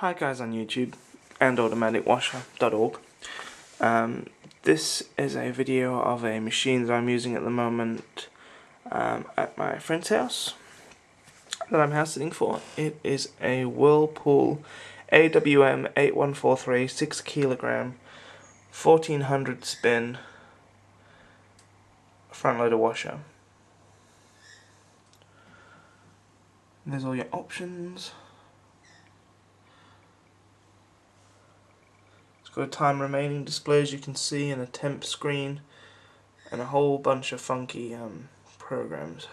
Hi guys on YouTube and automaticwasher.org. This is a video of a machine that I'm using at the moment at my friend's house that I'm house sitting for. It is a Whirlpool AWM8143 6 kilogram 1400 spin front loader washer. There's all your options. Got a time remaining display, as you can see, and a temp screen and a whole bunch of funky programs.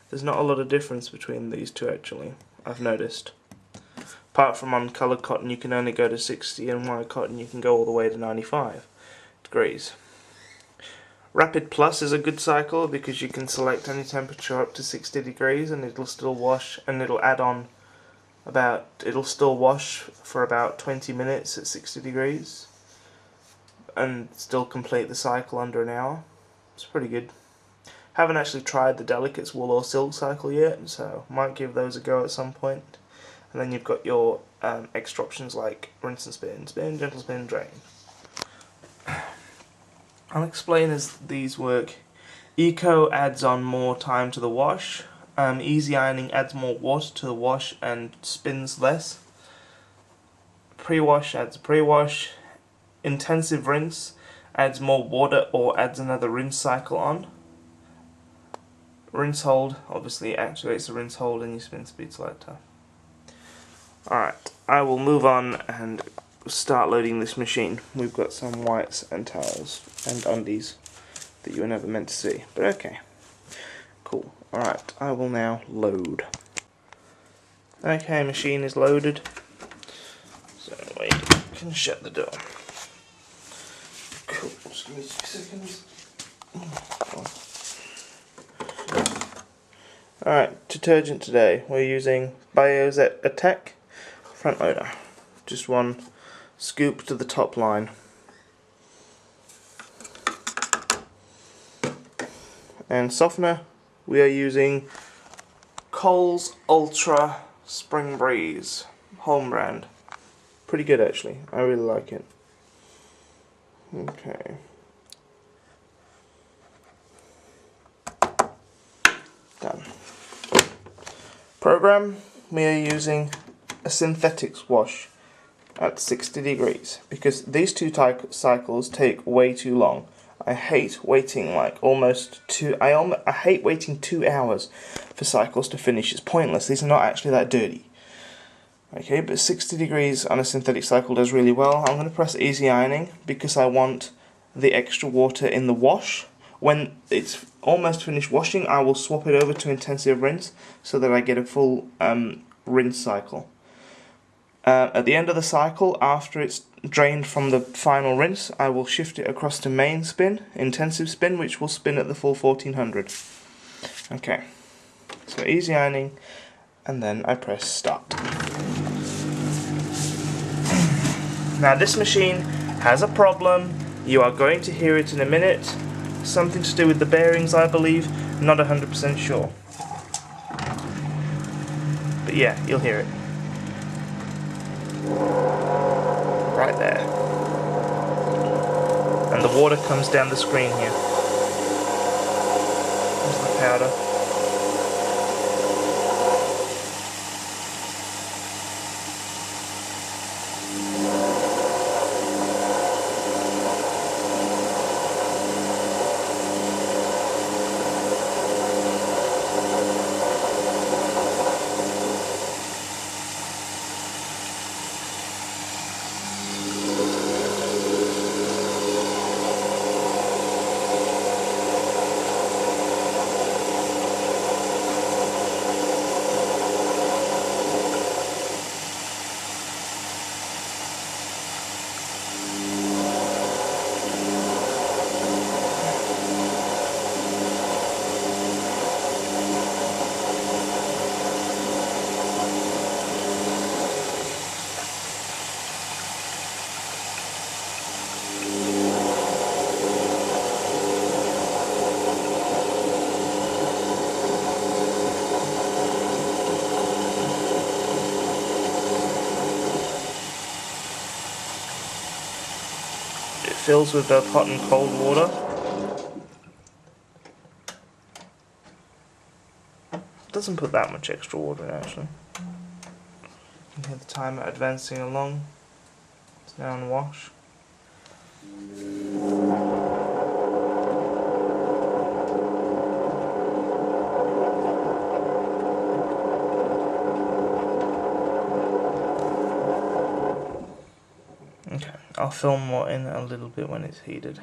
There's not a lot of difference between these two actually, I've noticed. Apart from on coloured cotton you can only go to 60 and white cotton you can go all the way to 95 degrees. Rapid Plus is a good cycle because you can select any temperature up to 60 degrees and it'll still wash, and it'll add on it'll still wash for about 20 minutes at 60 degrees and still complete the cycle under an hour. It's pretty good. Haven't actually tried the Delicate's wool or silk cycle yet, so might give those a go at some point. And then you've got your extra options like rinse and spin, spin, gentle spin, drain. I'll explain as these work. Eco adds on more time to the wash. Easy ironing adds more water to the wash and spins less. Pre-wash adds a pre-wash. Intensive rinse adds more water or adds another rinse cycle on. Rinse hold obviously activates the rinse hold and your spin speed selector. Alright, I will move on and start loading this machine. We've got some whites and towels and undies that you were never meant to see, but okay. Cool. Alright, I will now load. Okay, machine is loaded. So wait, I can shut the door. Cool, just give me 2 seconds. Alright, detergent today. We're using Biozet Attack front loader. Just one scoop to the top line. And softener, we are using Coles Ultra Spring Breeze, home brand. Pretty good actually, I really like it. Okay. Done. Program, we are using a synthetics wash at 60 degrees because these two cycles take way too long. I hate waiting like I hate waiting 2 hours for cycles to finish. It's pointless. These are not actually that dirty. Okay, but 60 degrees on a synthetic cycle does really well. I'm going to press easy ironing because I want the extra water in the wash. When it's almost finished washing, I will swap it over to intensive rinse so that I get a full rinse cycle. At the end of the cycle, after it's drained from the final rinse, I will shift it across to main spin, intensive spin, which will spin at the full 1400. Okay, so easy ironing, and then I press start. Now this machine has a problem. You are going to hear it in a minute. Something to do with the bearings, I believe. Not 100% sure. But yeah, you'll hear it. Right there. And the water comes down the screen here. There's the powder. fills with both hot and cold water. Doesn't put that much extra water in actually. You can hear the timer advancing along. It's now on wash. Okay, I'll film more in a little bit when it's heated.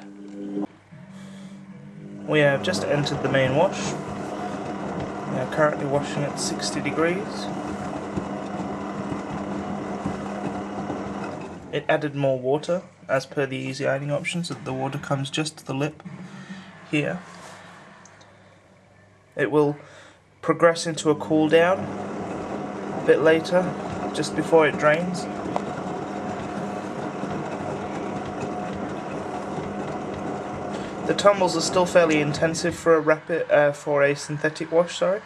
We have just entered the main wash. We are currently washing at 60 degrees. It added more water as per the easy ironing option, so the water comes just to the lip here. It will progress into a cool down a bit later, just before it drains. The tumbles are still fairly intensive for a synthetic wash, sorry.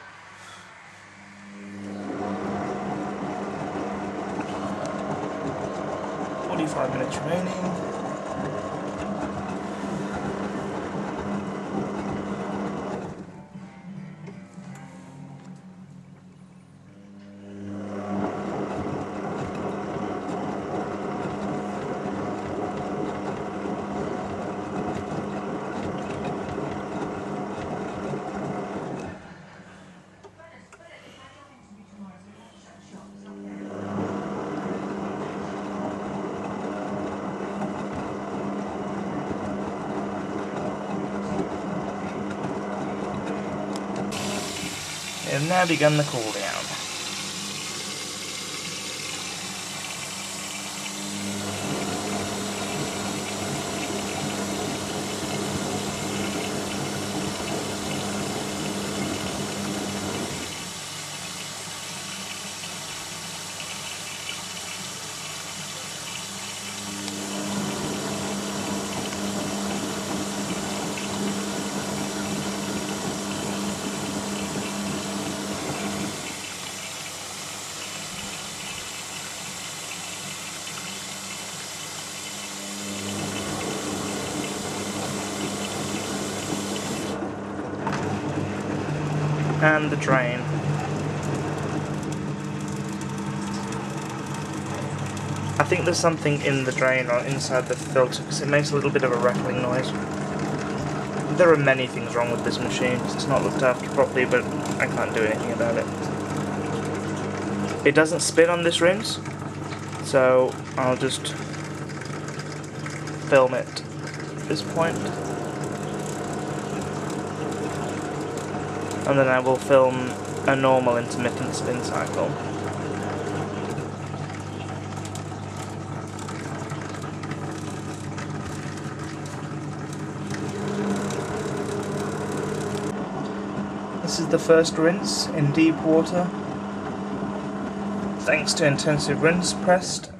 "45 minutes remaining. We have now begun the cool down. And the drain. I think there's something in the drain or inside the filter because it makes a little bit of a rattling noise. There are many things wrong with this machine. It's not looked after properly, but I can't do anything about it. It doesn't spin on this rinse, so I'll just film it at this point. And then I will film a normal intermittent spin cycle. This is the first rinse in deep water. Thanks to intensive rinse pressed